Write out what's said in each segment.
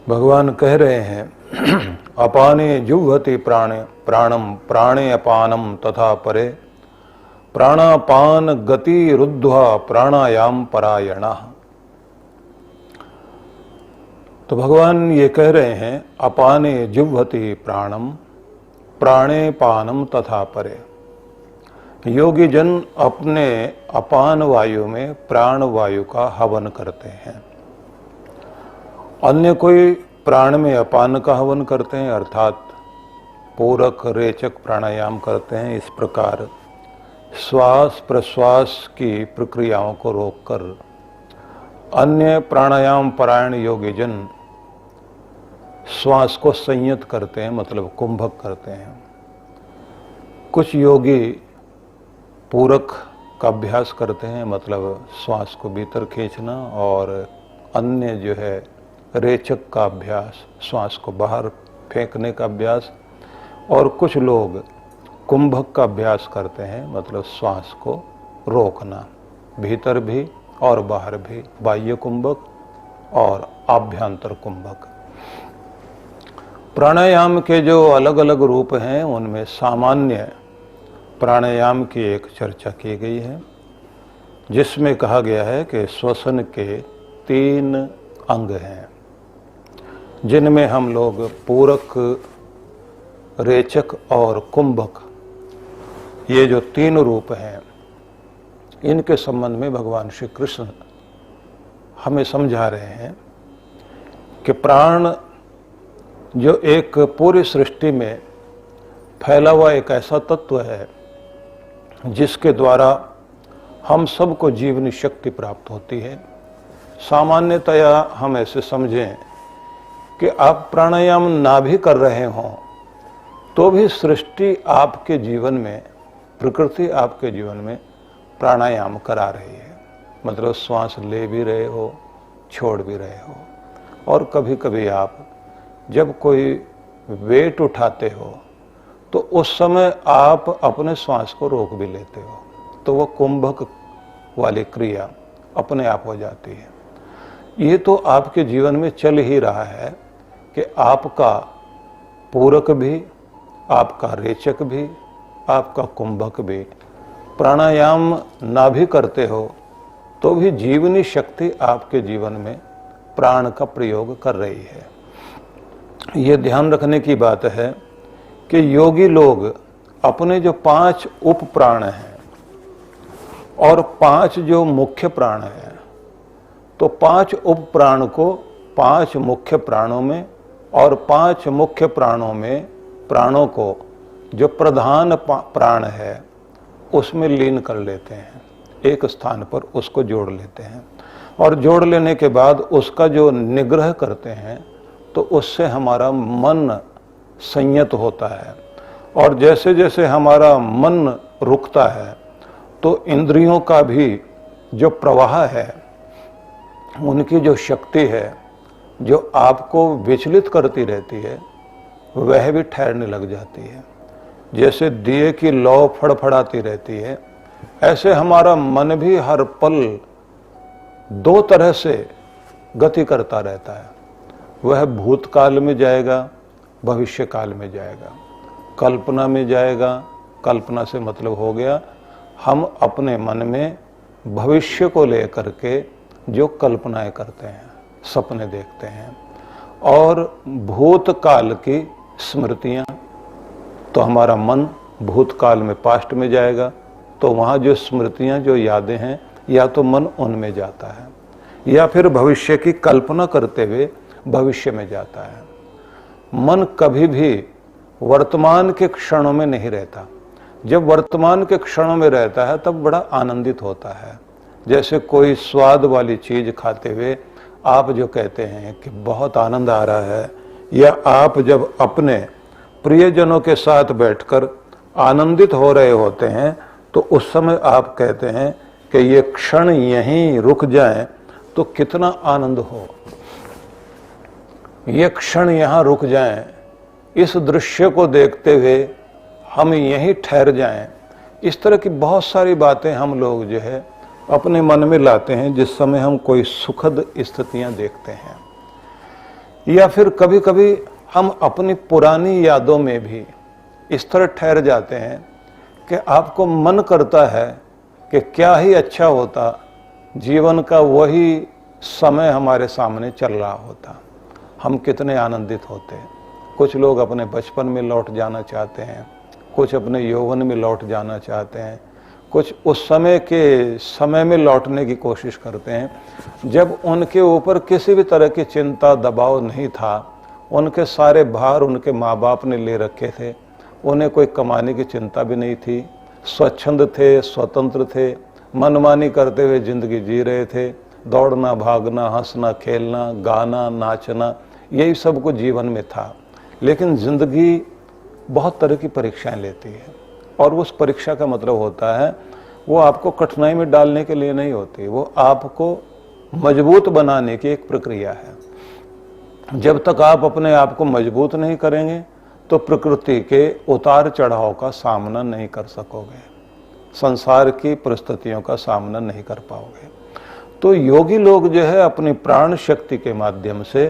भगवान कह रहे हैं अपाने जुह्वति प्राणम प्राणे अपानम तथा परे प्राणापान गति रुद्ध्वा प्राणायाम परायणः। तो भगवान ये कह रहे हैं अपाने जुह्वति प्राणम प्राणे पानम तथा परे। योगी जन अपने अपान वायु में प्राण वायु का हवन करते हैं। अन्य कोई प्राण में अपान का हवन करते हैं, अर्थात पूरक रेचक प्राणायाम करते हैं। इस प्रकार श्वास प्रश्वास की प्रक्रियाओं को रोककर अन्य प्राणायाम परायण योगी जन श्वास को संयत करते हैं, मतलब कुंभक करते हैं। कुछ योगी पूरक का अभ्यास करते हैं, मतलब श्वास को भीतर खींचना, और अन्य जो है रेचक का अभ्यास, श्वास को बाहर फेंकने का अभ्यास। और कुछ लोग कुंभक का अभ्यास करते हैं, मतलब श्वास को रोकना, भीतर भी और बाहर भी, बाह्य कुंभक और आभ्यंतर कुंभक। प्राणायाम के जो अलग अलग रूप हैं उनमें सामान्य प्राणायाम की एक चर्चा की गई है, जिसमें कहा गया है कि श्वसन के 3 अंग हैं, जिनमें हम लोग पूरक, रेचक और कुंभक, ये जो 3 रूप हैं, इनके संबंध में भगवान श्री कृष्ण हमें समझा रहे हैं कि प्राण जो एक पूरी सृष्टि में फैला हुआ एक ऐसा तत्व है जिसके द्वारा हम सबको जीवनी शक्ति प्राप्त होती है। सामान्यतया हम ऐसे समझें कि आप प्राणायाम ना भी कर रहे हों तो भी सृष्टि आपके जीवन में, प्रकृति आपके जीवन में प्राणायाम करा रही है। मतलब श्वास ले भी रहे हो, छोड़ भी रहे हो। और कभी कभी आप जब कोई वेट उठाते हो तो उस समय आप अपने श्वास को रोक भी लेते हो, तो वह कुंभक वाली क्रिया अपने आप हो जाती है। ये तो आपके जीवन में चल ही रहा है कि आपका पूरक भी, आपका रेचक भी, आपका कुंभक भी प्राणायाम ना भी करते हो तो भी जीवनी शक्ति आपके जीवन में प्राण का प्रयोग कर रही है। ये ध्यान रखने की बात है कि योगी लोग अपने जो 5 उप प्राण हैं और 5 जो मुख्य प्राण हैं, तो 5 उप प्राण को 5 मुख्य प्राणों में और 5 मुख्य प्राणों को जो प्रधान प्राण है उसमें लीन कर लेते हैं, एक स्थान पर उसको जोड़ लेते हैं। और जोड़ लेने के बाद उसका जो निग्रह करते हैं तो उससे हमारा मन संयत होता है। और जैसे जैसे हमारा मन रुकता है तो इंद्रियों का भी जो प्रवाह है, उनकी जो शक्ति है जो आपको विचलित करती रहती है, वह भी ठहरने लग जाती है। जैसे दिए की लौ फड़फड़ाती रहती है, ऐसे हमारा मन भी हर पल 2 तरह से गति करता रहता है। वह भूतकाल में जाएगा, भविष्य काल में जाएगा, कल्पना में जाएगा। कल्पना से मतलब हो गया हम अपने मन में भविष्य को लेकर के जो कल्पनाएं करते हैं, सपने देखते हैं। और भूतकाल की स्मृतियां, तो हमारा मन भूतकाल में, पास्ट में जाएगा, तो वहाँ जो स्मृतियां, जो यादें हैं, या तो मन उनमें जाता है या फिर भविष्य की कल्पना करते हुए भविष्य में जाता है। मन कभी भी वर्तमान के क्षणों में नहीं रहता। जब वर्तमान के क्षणों में रहता है तब बड़ा आनंदित होता है। जैसे कोई स्वाद वाली चीज खाते हुए आप जो कहते हैं कि बहुत आनंद आ रहा है, या आप जब अपने प्रियजनों के साथ बैठकर आनंदित हो रहे होते हैं तो उस समय आप कहते हैं कि ये क्षण यहीं रुक जाएं तो कितना आनंद हो, ये क्षण यहाँ रुक जाएं, इस दृश्य को देखते हुए हम यहीं ठहर जाएं। इस तरह की बहुत सारी बातें हम लोग जो है अपने मन में लाते हैं जिस समय हम कोई सुखद स्थितियां देखते हैं। या फिर कभी कभी हम अपनी पुरानी यादों में भी इस तरह ठहर जाते हैं कि आपको मन करता है कि क्या ही अच्छा होता, जीवन का वही समय हमारे सामने चल रहा होता, हम कितने आनंदित होते। कुछ लोग अपने बचपन में लौट जाना चाहते हैं, कुछ अपने यौवन में लौट जाना चाहते हैं, कुछ उस समय के समय में लौटने की कोशिश करते हैं जब उनके ऊपर किसी भी तरह की चिंता दबाव नहीं था, उनके सारे भार उनके माँ बाप ने ले रखे थे, उन्हें कोई कमाने की चिंता भी नहीं थी, स्वच्छंद थे, स्वतंत्र थे, मनमानी करते हुए जिंदगी जी रहे थे, दौड़ना भागना हंसना खेलना गाना नाचना यही सब कुछ जीवन में था। लेकिन जिंदगी बहुत तरह की परीक्षाएं लेती है और उस परीक्षा का मतलब होता है वो आपको कठिनाई में डालने के लिए नहीं होती, वो आपको मजबूत बनाने की एक प्रक्रिया है। जब तक आप अपने आप को मजबूत नहीं करेंगे तो प्रकृति के उतार चढ़ाव का सामना नहीं कर सकोगे, संसार की परिस्थितियों का सामना नहीं कर पाओगे। तो योगी लोग जो है अपनी प्राण शक्ति के माध्यम से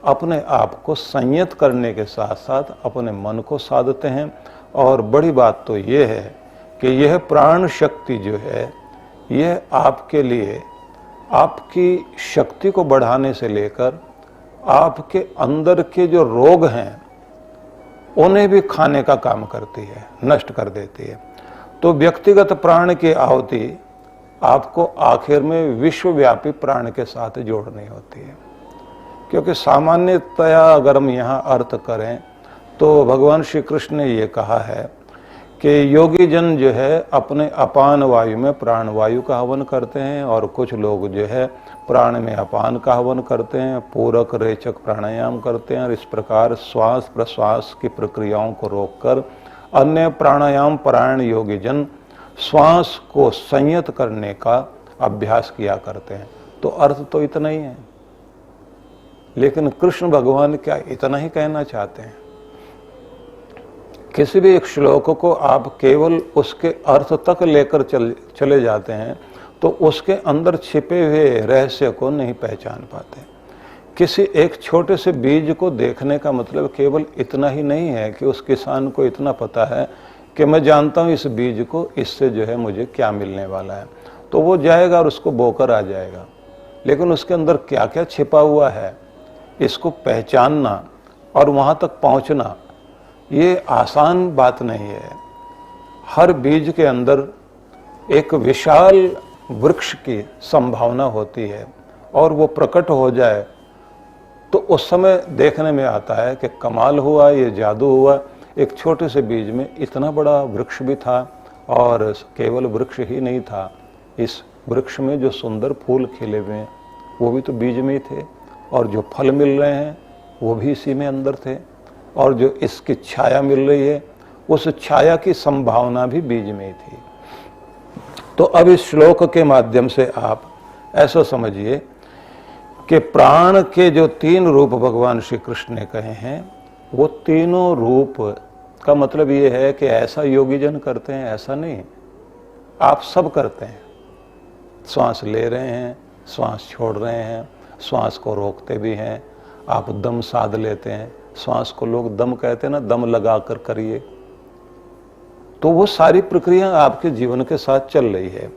अपने आप को संयत करने के साथ साथ अपने मन को साधते हैं। और बड़ी बात तो ये है कि यह प्राण शक्ति जो है यह आपके लिए आपकी शक्ति को बढ़ाने से लेकर आपके अंदर के जो रोग हैं उन्हें भी खाने का काम करती है, नष्ट कर देती है। तो व्यक्तिगत प्राण की आहुति आपको आखिर में विश्वव्यापी प्राण के साथ जोड़नी होती है, क्योंकि सामान्यतया अगर हम यहाँ अर्थ करें तो भगवान श्री कृष्ण ने ये कहा है कि योगी जन जो है अपने अपान वायु में प्राण वायु का हवन करते हैं और कुछ लोग जो है प्राण में अपान का हवन करते हैं, पूरक रेचक प्राणायाम करते हैं और इस प्रकार श्वास प्रश्वास की प्रक्रियाओं को रोककर अन्य प्राणायाम परायण योगी जन श्वास को संयत करने का अभ्यास किया करते हैं। तो अर्थ तो इतना ही है, लेकिन कृष्ण भगवान क्या इतना ही कहना चाहते हैं? किसी भी एक श्लोक को आप केवल उसके अर्थ तक लेकर चले जाते हैं तो उसके अंदर छिपे हुए रहस्य को नहीं पहचान पाते। किसी एक छोटे से बीज को देखने का मतलब केवल इतना ही नहीं है कि उस किसान को इतना पता है कि मैं जानता हूँ इस बीज को, इससे जो है मुझे क्या मिलने वाला है, तो वो जाएगा और उसको बोकर आ जाएगा। लेकिन उसके अंदर क्या क्या छिपा हुआ है इसको पहचानना और वहाँ तक पहुँचना ये आसान बात नहीं है। हर बीज के अंदर एक विशाल वृक्ष की संभावना होती है और वो प्रकट हो जाए तो उस समय देखने में आता है कि कमाल हुआ, ये जादू हुआ, एक छोटे से बीज में इतना बड़ा वृक्ष भी था। और केवल वृक्ष ही नहीं था, इस वृक्ष में जो सुंदर फूल खिले हुए हैं वो भी तो बीज में ही थे, और जो फल मिल रहे हैं वो भी इसी में अंदर थे, और जो इसकी छाया मिल रही है उस छाया की संभावना भी बीज में ही थी। तो अब इस श्लोक के माध्यम से आप ऐसा समझिए कि प्राण के जो 3 रूप भगवान श्री कृष्ण ने कहे हैं वो तीनों रूप का मतलब ये है कि ऐसा योगी जन करते हैं ऐसा नहीं, आप सब करते हैं। श्वास ले रहे हैं, श्वास छोड़ रहे हैं, श्वास को रोकते भी हैं, आप दम साध लेते हैं, श्वास को लोग दम कहते हैं ना, दम लगा कर करिए। तो वो सारी प्रक्रिया आपके जीवन के साथ चल रही है।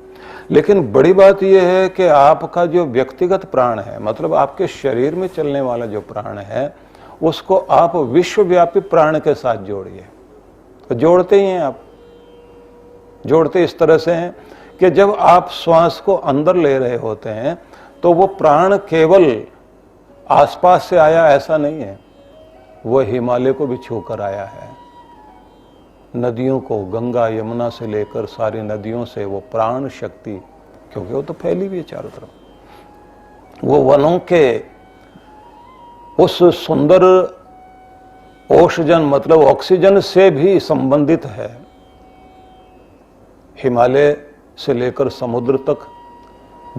लेकिन बड़ी बात यह है कि आपका जो व्यक्तिगत प्राण है, मतलब आपके शरीर में चलने वाला जो प्राण है, उसको आप विश्वव्यापी प्राण के साथ जोड़िए। तो जोड़ते ही हैं आप, जोड़ते इस तरह से हैं कि जब आप श्वास को अंदर ले रहे होते हैं तो वो प्राण केवल आसपास से आया ऐसा नहीं है, वो हिमालय को भी छूकर आया है। नदियों को, गंगा यमुना से लेकर सारी नदियों से वो प्राण शक्ति, क्योंकि वो तो फैली हुई है चारों तरफ, वो वनों के उस सुंदर ओक्सीजन मतलब ऑक्सीजन से भी संबंधित है। हिमालय से लेकर समुद्र तक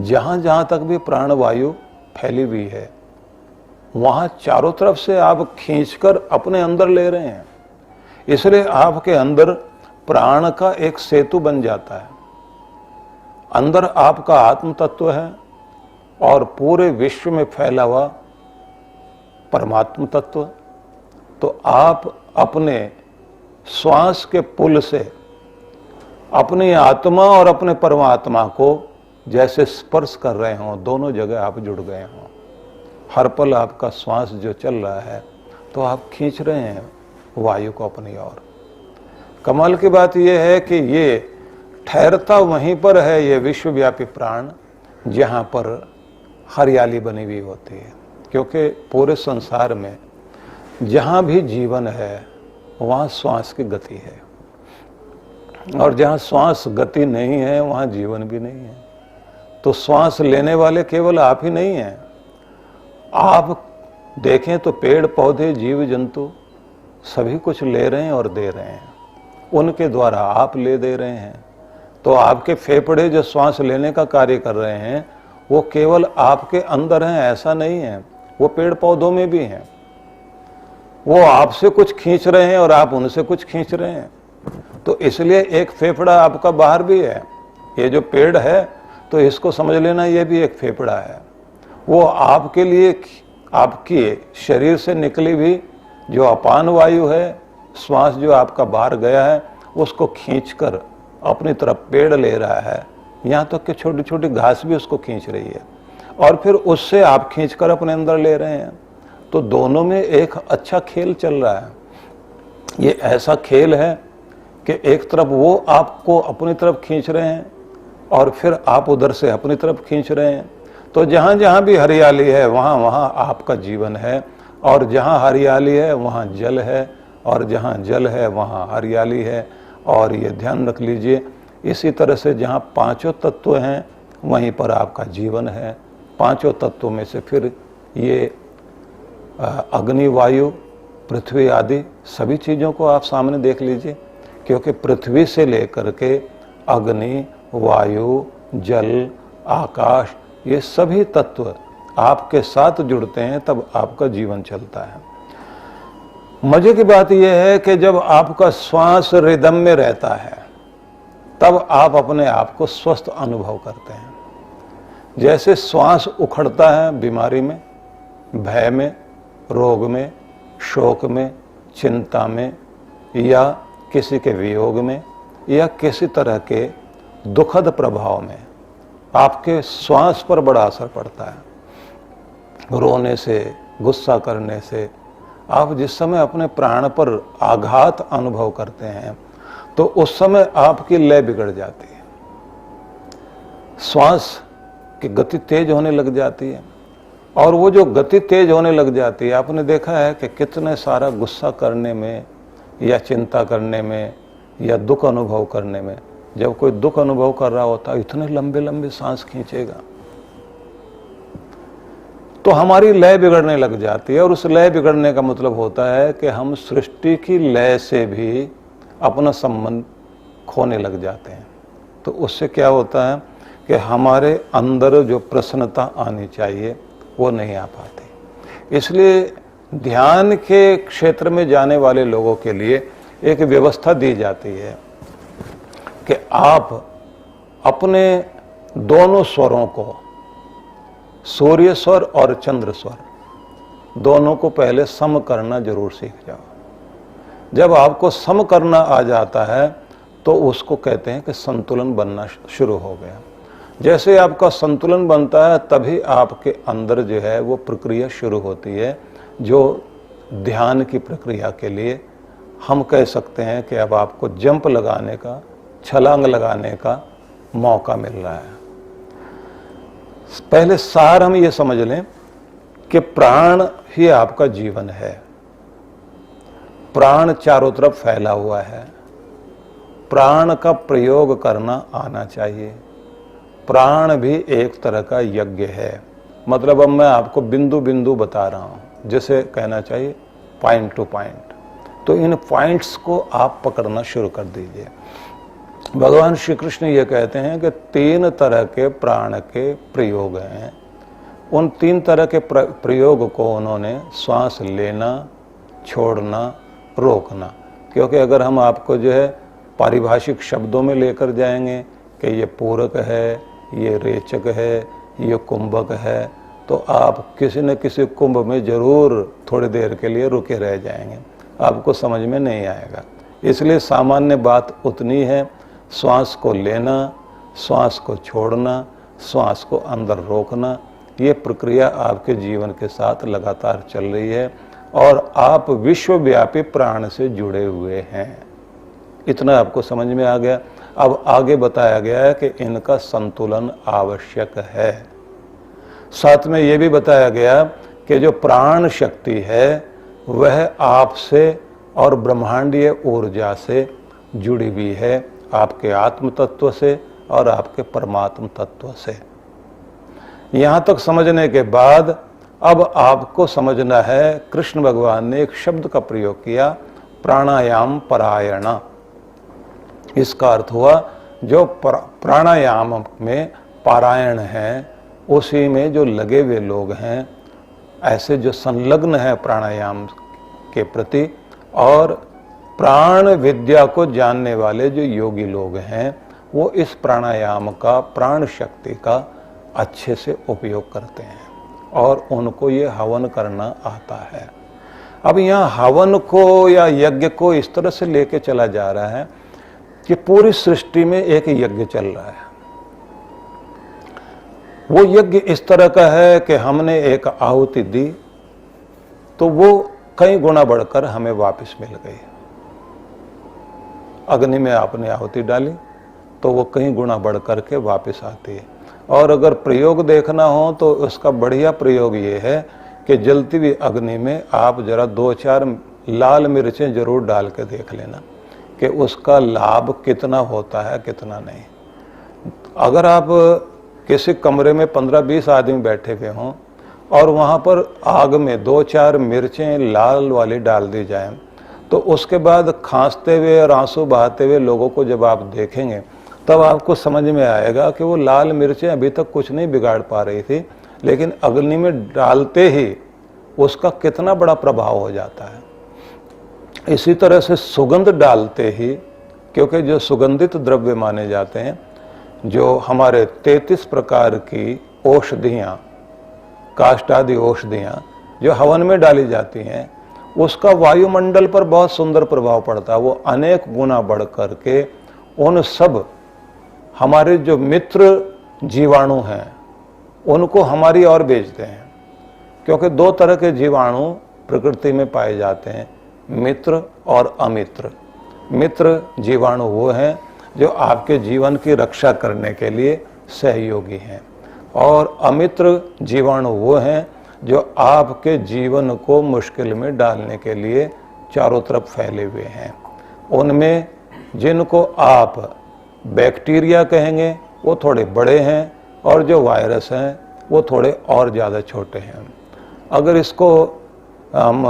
जहां जहां तक भी प्राणवायु फैली हुई है वहां चारों तरफ से आप खींचकर अपने अंदर ले रहे हैं, इसलिए आपके अंदर प्राण का एक सेतु बन जाता है। अंदर आपका आत्म तत्व है और पूरे विश्व में फैला हुआ परमात्म तत्व, तो आप अपने श्वास के पुल से अपनी आत्मा और अपने परमात्मा को जैसे स्पर्श कर रहे हों, दोनों जगह आप जुड़ गए हों। हर पल आपका श्वास जो चल रहा है तो आप खींच रहे हैं वायु को अपनी ओर। कमाल की बात यह है कि ये ठहरता वहीं पर है, ये विश्वव्यापी प्राण, जहाँ पर हरियाली बनी हुई होती है। क्योंकि पूरे संसार में जहाँ भी जीवन है वहाँ श्वास की गति है, और जहाँ श्वास गति नहीं है वहाँ जीवन भी नहीं है। तो श्वास लेने वाले केवल आप ही नहीं हैं। आप देखें तो पेड़ पौधे जीव जंतु सभी कुछ ले रहे हैं और दे रहे हैं, उनके द्वारा आप ले दे रहे हैं। तो आपके फेफड़े जो श्वास लेने का कार्य कर रहे हैं वो केवल आपके अंदर हैं ऐसा नहीं है, वो पेड़ पौधों में भी हैं। वो आपसे कुछ खींच रहे हैं और आप उनसे कुछ खींच रहे हैं। तो इसलिए एक फेफड़ा आपका बाहर भी है। ये जो पेड़ है तो इसको समझ लेना, ये भी एक फेफड़ा है। वो आपके लिए, आपकी शरीर से निकली हुई जो अपान वायु है, श्वास जो आपका बाहर गया है, उसको खींचकर अपनी तरफ पेड़ ले रहा है। यहाँ तक कि छोटी छोटी घास भी उसको खींच रही है, और फिर उससे आप खींचकर अपने अंदर ले रहे हैं। तो दोनों में एक अच्छा खेल चल रहा है। ये ऐसा खेल है कि एक तरफ वो आपको अपनी तरफ खींच रहे हैं और फिर आप उधर से अपनी तरफ खींच रहे हैं। तो जहाँ जहाँ भी हरियाली है वहाँ वहाँ आपका जीवन है, और जहाँ हरियाली है वहाँ जल है, और जहाँ जल है वहाँ हरियाली है। और ये ध्यान रख लीजिए, इसी तरह से जहाँ पांचों तत्व हैं वहीं पर आपका जीवन है। पांचों तत्वों में से फिर ये अग्नि, वायु, पृथ्वी आदि सभी चीज़ों को आप सामने देख लीजिए, क्योंकि पृथ्वी से लेकर के अग्नि, वायु, जल, आकाश, ये सभी तत्व आपके साथ जुड़ते हैं, तब आपका जीवन चलता है। मजे की बात यह है कि जब आपका श्वास रिदम में रहता है तब आप अपने आप को स्वस्थ अनुभव करते हैं। जैसे श्वास उखड़ता है बीमारी में, भय में, रोग में, शोक में, चिंता में, या किसी के वियोग में, या किसी तरह के दुखद प्रभाव में, आपके श्वास पर बड़ा असर पड़ता है। रोने से, गुस्सा करने से, आप जिस समय अपने प्राण पर आघात अनुभव करते हैं तो उस समय आपकी लय बिगड़ जाती है, श्वास की गति तेज होने लग जाती है। और वो जो गति तेज होने लग जाती है, आपने देखा है कि कितने सारा गुस्सा करने में या चिंता करने में या दुख अनुभव करने में, जब कोई दुख अनुभव कर रहा होता है इतने लंबे लंबे सांस खींचेगा तो हमारी लय बिगड़ने लग जाती है। और उस लय बिगड़ने का मतलब होता है कि हम सृष्टि की लय से भी अपना संबंध खोने लग जाते हैं। तो उससे क्या होता है कि हमारे अंदर जो प्रसन्नता आनी चाहिए वो नहीं आ पाती। इसलिए ध्यान के क्षेत्र में जाने वाले लोगों के लिए एक व्यवस्था दी जाती है कि आप अपने दोनों स्वरों को, सूर्य स्वर और चंद्र स्वर, दोनों को पहले सम करना जरूर सीख जाओ। जब आपको सम करना आ जाता है तो उसको कहते हैं कि संतुलन बनना शुरू हो गया। जैसे आपका संतुलन बनता है तभी आपके अंदर जो है वो प्रक्रिया शुरू होती है, जो ध्यान की प्रक्रिया के लिए हम कह सकते हैं कि अब आपको जंप लगाने का, छलांग लगाने का मौका मिल रहा है। पहले सार हम ये समझ लें कि प्राण ही आपका जीवन है। प्राण चारों तरफ फैला हुआ है। प्राण का प्रयोग करना आना चाहिए। प्राण भी एक तरह का यज्ञ है। मतलब अब मैं आपको बिंदु बिंदु बता रहा हूं, जैसे कहना चाहिए पॉइंट टू पॉइंट। तो इन पॉइंट्स को आप पकड़ना शुरू कर दीजिए। भगवान श्री कृष्ण ये कहते हैं कि 3 तरह के प्राण के प्रयोग हैं। उन 3 तरह के प्रयोग को उन्होंने श्वास लेना, छोड़ना, रोकना। क्योंकि अगर हम आपको जो है पारिभाषिक शब्दों में लेकर जाएंगे कि ये पूरक है, ये रेचक है, ये कुंभक है, तो आप किसी न किसी कुंभ में जरूर थोड़ी देर के लिए रुके रह जाएंगे, आपको समझ में नहीं आएगा। इसलिए सामान्य बात उतनी है, श्वास को लेना, श्वास को छोड़ना, श्वास को अंदर रोकना, ये प्रक्रिया आपके जीवन के साथ लगातार चल रही है और आप विश्वव्यापी प्राण से जुड़े हुए हैं। इतना आपको समझ में आ गया। अब आगे बताया गया है कि इनका संतुलन आवश्यक है। साथ में ये भी बताया गया कि जो प्राण शक्ति है वह आपसे और ब्रह्मांडीय ऊर्जा से जुड़ी हुई है, आपके आत्म तत्व से और आपके परमात्म तत्व से। यहाँ तक समझने के बाद अब आपको समझना है, कृष्ण भगवान ने एक शब्द का प्रयोग किया, प्राणायाम परायणा। इसका अर्थ हुआ जो प्राणायाम में पारायण है, उसी में जो लगे हुए लोग हैं, ऐसे जो संलग्न है प्राणायाम के प्रति और प्राण विद्या को जानने वाले जो योगी लोग हैं, वो इस प्राणायाम का, प्राण शक्ति का अच्छे से उपयोग करते हैं और उनको ये हवन करना आता है। अब यहाँ हवन को या यज्ञ को इस तरह से लेके चला जा रहा है कि पूरी सृष्टि में एक यज्ञ चल रहा है। वो यज्ञ इस तरह का है कि हमने एक आहुति दी तो वो कई गुना बढ़कर हमें वापस मिल गई। अग्नि में आपने आहुति डाली तो वो कई गुना बढ़ करके वापस आती है। और अगर प्रयोग देखना हो तो उसका बढ़िया प्रयोग ये है कि जलती हुई अग्नि में आप जरा 2-4 लाल मिर्चें जरूर डाल के देख लेना कि उसका लाभ कितना होता है, कितना नहीं। अगर आप किसी कमरे में 15-20 आदमी बैठे हुए हों और वहाँ पर आग में 2-4 मिर्चें लाल वाली डाल दी जाएं, तो उसके बाद खांसते हुए और आंसू बहाते हुए लोगों को जब आप देखेंगे तब आपको समझ में आएगा कि वो लाल मिर्चें अभी तक कुछ नहीं बिगाड़ पा रही थी, लेकिन अग्नि में डालते ही उसका कितना बड़ा प्रभाव हो जाता है। इसी तरह से सुगंध डालते ही, क्योंकि जो सुगंधित द्रव्य माने जाते हैं, जो हमारे 33 प्रकार की औषधियाँ, काष्ठ आदि औषधियाँ जो हवन में डाली जाती हैं, उसका वायुमंडल पर बहुत सुंदर प्रभाव पड़ता है। वो अनेक गुना बढ़ करके उन सब हमारे जो मित्र जीवाणु हैं उनको हमारी ओर भेजते हैं, क्योंकि 2 तरह के जीवाणु प्रकृति में पाए जाते हैं, मित्र और अमित्र। मित्र जीवाणु वो हैं जो आपके जीवन की रक्षा करने के लिए सहयोगी हैं और अमित्र जीवाणु वो हैं जो आपके जीवन को मुश्किल में डालने के लिए चारों तरफ फैले हुए हैं। उनमें जिनको आप बैक्टीरिया कहेंगे वो थोड़े बड़े हैं और जो वायरस हैं वो थोड़े और ज़्यादा छोटे हैं। अगर इसको हम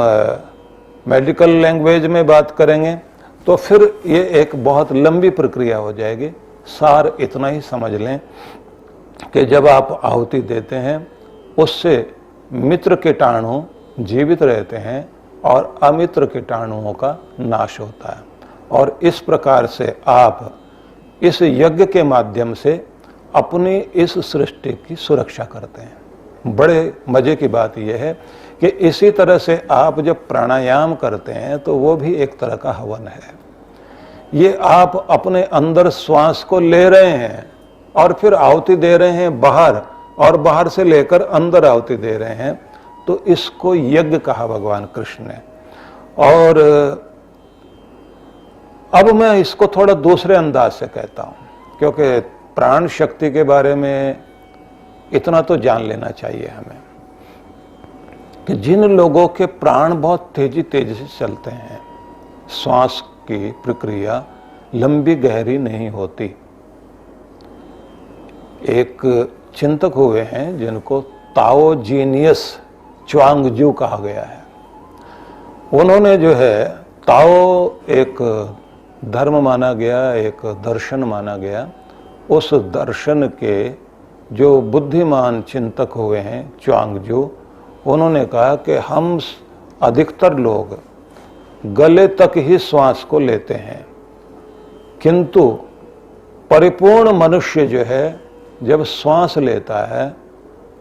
मेडिकल लैंग्वेज में बात करेंगे तो फिर ये एक बहुत लंबी प्रक्रिया हो जाएगी। सार इतना ही समझ लें कि जब आप आहुति देते हैं उससे मित्र कीटाणु जीवित रहते हैं और अमित्र कीटाणुओं का नाश होता है। और इस प्रकार से आप इस यज्ञ के माध्यम से अपनी इस सृष्टि की सुरक्षा करते हैं। बड़े मजे की बात यह है कि इसी तरह से आप जब प्राणायाम करते हैं तो वो भी एक तरह का हवन है। ये आप अपने अंदर श्वास को ले रहे हैं और फिर आहुति दे रहे हैं बाहर, और बाहर से लेकर अंदर आहुति दे रहे हैं, तो इसको यज्ञ कहा भगवान कृष्ण ने। और अब मैं इसको थोड़ा दूसरे अंदाज से कहता हूं, क्योंकि प्राण शक्ति के बारे में इतना तो जान लेना चाहिए हमें कि जिन लोगों के प्राण बहुत तेजी से चलते हैं, श्वास की प्रक्रिया लंबी गहरी नहीं होती। एक चिंतक हुए हैं जिनको ताओ जीनियस च्वांगजू कहा गया है। उन्होंने जो है, ताओ एक धर्म माना गया, एक दर्शन माना गया। उस दर्शन के जो बुद्धिमान चिंतक हुए हैं च्वांगजू, उन्होंने कहा कि हम अधिकतर लोग गले तक ही श्वास को लेते हैं, किंतु परिपूर्ण मनुष्य जो है जब श्वास लेता है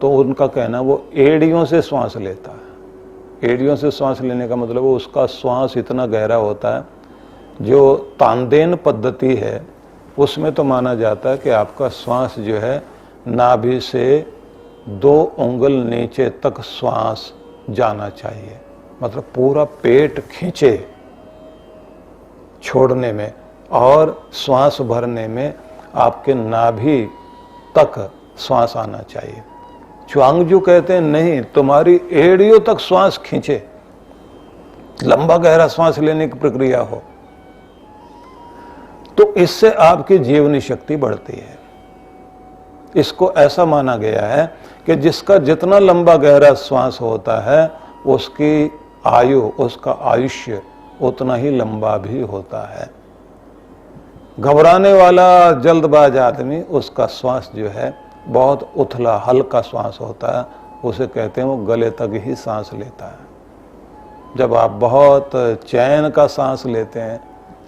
तो उनका कहना वो एड़ियों से श्वास लेता है। एड़ियों से श्वास लेने का मतलब वो उसका श्वास इतना गहरा होता है। जो तानदेन पद्धति है उसमें तो माना जाता है कि आपका श्वास जो है नाभि से 2 उंगल नीचे तक श्वास जाना चाहिए, मतलब पूरा पेट खींचे छोड़ने में और श्वास भरने में आपके नाभि तक श्वास आना चाहिए। च्वांगजू कहते हैं नहीं, तुम्हारी एड़ियों तक श्वास खींचे, लंबा गहरा श्वास लेने की प्रक्रिया हो, तो इससे आपकी जीवनी शक्ति बढ़ती है। इसको ऐसा माना गया है कि जिसका जितना लंबा गहरा श्वास होता है उसकी आयु, उसका आयुष्य उतना ही लंबा भी होता है। घबराने वाला जल्दबाज आदमी, उसका श्वास जो है बहुत उथला हल्का श्वास होता है, उसे कहते हैं वो गले तक ही सांस लेता है। जब आप बहुत चैन का सांस लेते हैं,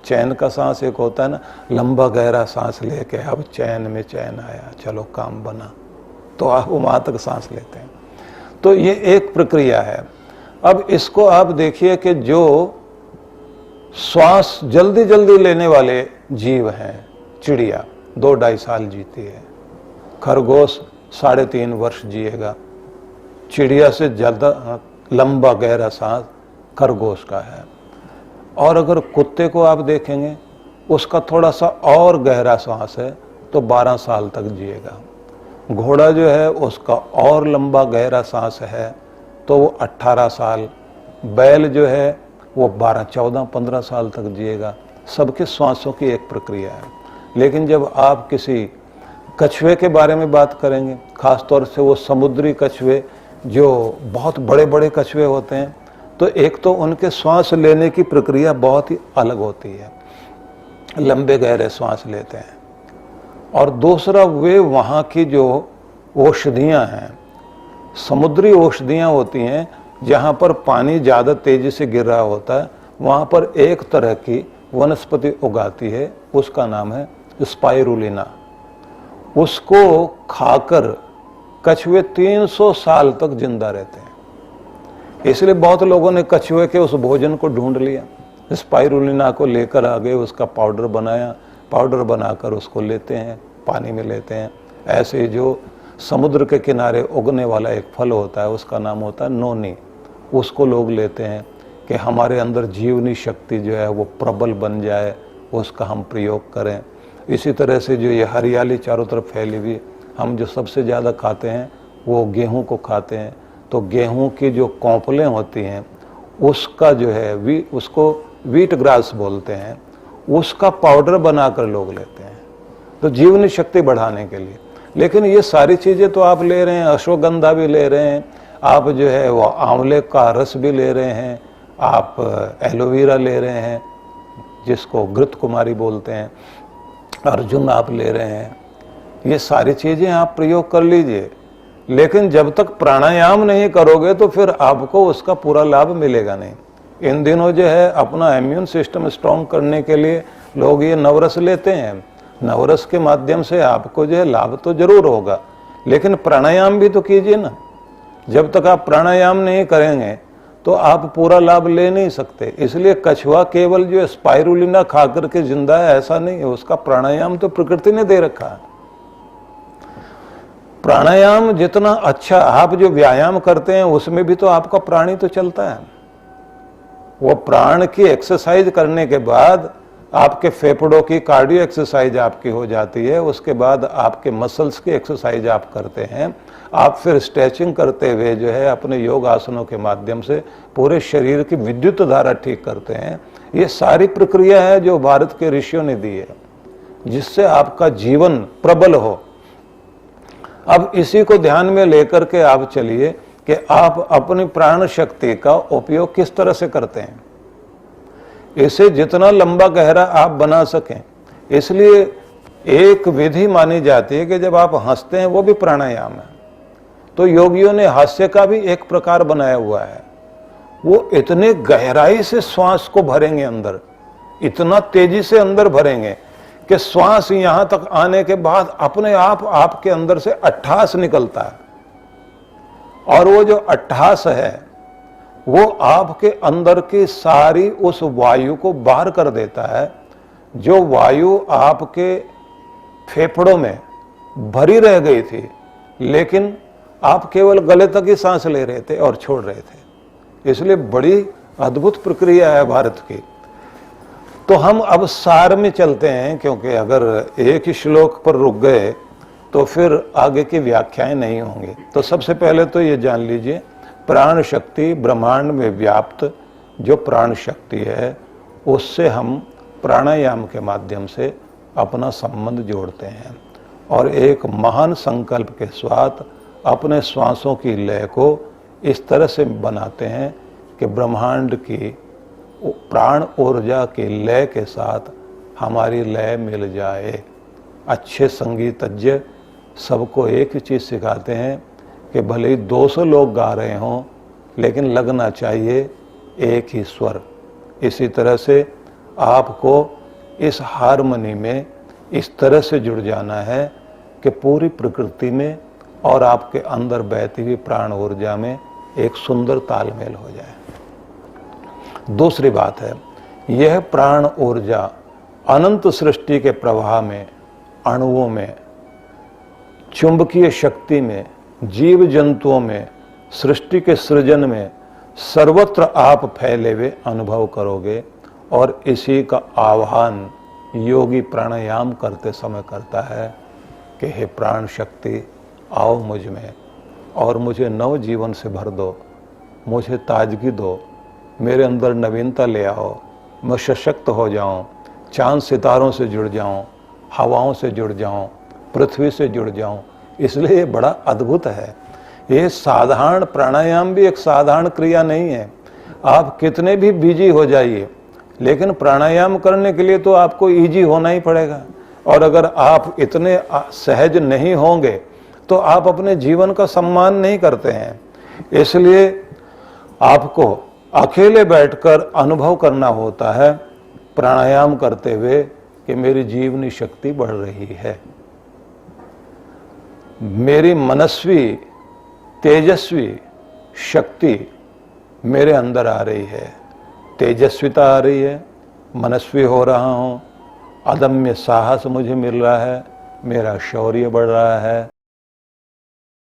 चैन का सांस एक होता है ना, लंबा गहरा सांस लेके अब चैन में चैन आया, चलो काम बना, तो आप वहां तक सांस लेते हैं। तो ये एक प्रक्रिया है। अब इसको आप देखिए कि जो श्वास जल्दी जल्दी लेने वाले जीव हैं, चिड़िया 2-2.5 साल जीती है, खरगोश 3.5 वर्ष जिएगा। चिड़िया से ज़्यादा लंबा गहरा सांस खरगोश का है। और अगर कुत्ते को आप देखेंगे उसका थोड़ा सा और गहरा सांस है तो 12 साल तक जिएगा। घोड़ा जो है उसका और लंबा गहरा सांस है तो वो 18 साल। बैल जो है वो 12, 14, 15 साल तक जिएगा। सबके श्वासों की एक प्रक्रिया है। लेकिन जब आप किसी कछुए के बारे में बात करेंगे, खासतौर से वो समुद्री कछुए जो बहुत बड़े बड़े कछुए होते हैं, तो एक तो उनके श्वास लेने की प्रक्रिया बहुत ही अलग होती है, लंबे गहरे श्वास लेते हैं। और दूसरा, वे वहाँ की जो औषधियाँ हैं, समुद्री औषधियाँ होती हैं, जहाँ पर पानी ज़्यादा तेज़ी से गिर रहा होता है, वहाँ पर एक तरह की वनस्पति उगाती है, उसका नाम है स्पाइरुलिना। उसको खाकर कछुए 300 साल तक जिंदा रहते हैं। इसलिए बहुत लोगों ने कछुए के उस भोजन को ढूंढ लिया, स्पाइरुलिना को लेकर आ गए, उसका पाउडर बनाया, पाउडर बनाकर उसको लेते हैं, पानी में लेते हैं। ऐसे जो समुद्र के किनारे उगने वाला एक फल होता है, उसका नाम होता है नोनी, उसको लोग लेते हैं कि हमारे अंदर जीवनी शक्ति जो है वो प्रबल बन जाए, उसका हम प्रयोग करें। इसी तरह से जो ये हरियाली चारों तरफ फैली हुई, हम जो सबसे ज़्यादा खाते हैं वो गेहूं को खाते हैं, तो गेहूं की जो कौंपलें होती हैं उसका जो है उसको व्हीट ग्रास बोलते हैं, उसका पाउडर बनाकर लोग लेते हैं, तो जीवनी शक्ति बढ़ाने के लिए। लेकिन ये सारी चीज़ें तो आप ले रहे हैं, अश्वगंधा भी ले रहे हैं, आप जो है वो आंवले का रस भी ले रहे हैं, आप एलोवेरा ले रहे हैं जिसको घृत कुमारी बोलते हैं, अर्जुन आप ले रहे हैं, ये सारी चीज़ें आप प्रयोग कर लीजिए। लेकिन जब तक प्राणायाम नहीं करोगे तो फिर आपको उसका पूरा लाभ मिलेगा नहीं। इन दिनों जो है अपना इम्यून सिस्टम स्ट्रॉन्ग करने के लिए लोग ये नवरस लेते हैं, नवरस के माध्यम से आपको जो है लाभ तो जरूर होगा, लेकिन प्राणायाम भी तो कीजिए ना। जब तक आप प्राणायाम नहीं करेंगे तो आप पूरा लाभ ले नहीं सकते। इसलिए कछुआ केवल जो स्पाइरुलिना खा करके जिंदा है ऐसा नहीं है, उसका प्राणायाम तो प्रकृति ने दे रखा है। प्राणायाम जितना अच्छा, आप जो व्यायाम करते हैं उसमें भी तो आपका प्राणी तो चलता है। वो प्राण की एक्सरसाइज करने के बाद आपके फेफड़ों की कार्डियो एक्सरसाइज आपकी हो जाती है, उसके बाद आपके मसल्स की एक्सरसाइज आप करते हैं, आप फिर स्ट्रेचिंग करते हुए जो है अपने योग आसनों के माध्यम से पूरे शरीर की विद्युत धारा ठीक करते हैं। ये सारी प्रक्रिया है जो भारत के ऋषियों ने दी है, जिससे आपका जीवन प्रबल हो। अब इसी को ध्यान में लेकर के आप चलिए कि आप अपनी प्राण शक्ति का उपयोग किस तरह से करते हैं, इसे जितना लंबा गहरा आप बना सकें। इसलिए एक विधि मानी जाती है कि जब आप हंसते हैं वो भी प्राणायाम है। तो योगियों ने हास्य का भी एक प्रकार बनाया हुआ है। वो इतने गहराई से श्वास को भरेंगे अंदर, इतना तेजी से अंदर भरेंगे कि श्वास यहां तक आने के बाद अपने आप आपके अंदर से अट्ठास निकलता है। और वो जो अट्ठास है वो आपके अंदर की सारी उस वायु को बाहर कर देता है। जो वायु आपके फेफड़ों में भरी रह गई थी, लेकिन आप केवल गले तक ही सांस ले रहे थे और छोड़ रहे थे। इसलिए बड़ी अद्भुत प्रक्रिया है भारत की। तो हम अब सार में चलते हैं, क्योंकि अगर एक ही श्लोक पर रुक गए तो फिर आगे की व्याख्याएं नहीं होंगी। तो सबसे पहले तो ये जान लीजिए, प्राण शक्ति ब्रह्मांड में व्याप्त जो प्राण शक्ति है, उससे हम प्राणायाम के माध्यम से अपना संबंध जोड़ते हैं और एक महान संकल्प के साथ अपने श्वासों की लय को इस तरह से बनाते हैं कि ब्रह्मांड की प्राण ऊर्जा की लय के साथ हमारी लय मिल जाए। अच्छे संगीतज्ञ सबको एक ही चीज़ सिखाते हैं कि भले ही 200 लोग गा रहे हों, लेकिन लगना चाहिए एक ही स्वर। इसी तरह से आपको इस हारमोनी में इस तरह से जुड़ जाना है कि पूरी प्रकृति में और आपके अंदर बहती हुई प्राण ऊर्जा में एक सुंदर तालमेल हो जाए। दूसरी बात है, यह प्राण ऊर्जा अनंत सृष्टि के प्रवाह में, अणुओं में, चुंबकीय शक्ति में, जीव जंतुओं में, सृष्टि के सृजन में सर्वत्र आप फैले हुए अनुभव करोगे। और इसी का आह्वान योगी प्राणायाम करते समय करता है कि हे प्राण शक्ति, आओ मुझ में और मुझे नव जीवन से भर दो, मुझे ताजगी दो, मेरे अंदर नवीनता ले आओ, मैं सशक्त हो जाऊं, चांद सितारों से जुड़ जाऊं, हवाओं से जुड़ जाऊं, पृथ्वी से जुड़ जाऊं। इसलिए ये बड़ा अद्भुत है। ये साधारण प्राणायाम भी एक साधारण क्रिया नहीं है। आप कितने भी बिजी हो जाइए, लेकिन प्राणायाम करने के लिए तो आपको इजी होना ही पड़ेगा। और अगर आप इतने सहज नहीं होंगे तो आप अपने जीवन का सम्मान नहीं करते हैं। इसलिए आपको अकेले बैठकर अनुभव करना होता है प्राणायाम करते हुए कि मेरी जीवनी शक्ति बढ़ रही है, मेरी मनस्वी तेजस्वी शक्ति मेरे अंदर आ रही है, तेजस्विता आ रही है, मनस्वी हो रहा हूँ, अदम्य साहस मुझे मिल रहा है, मेरा शौर्य बढ़ रहा है।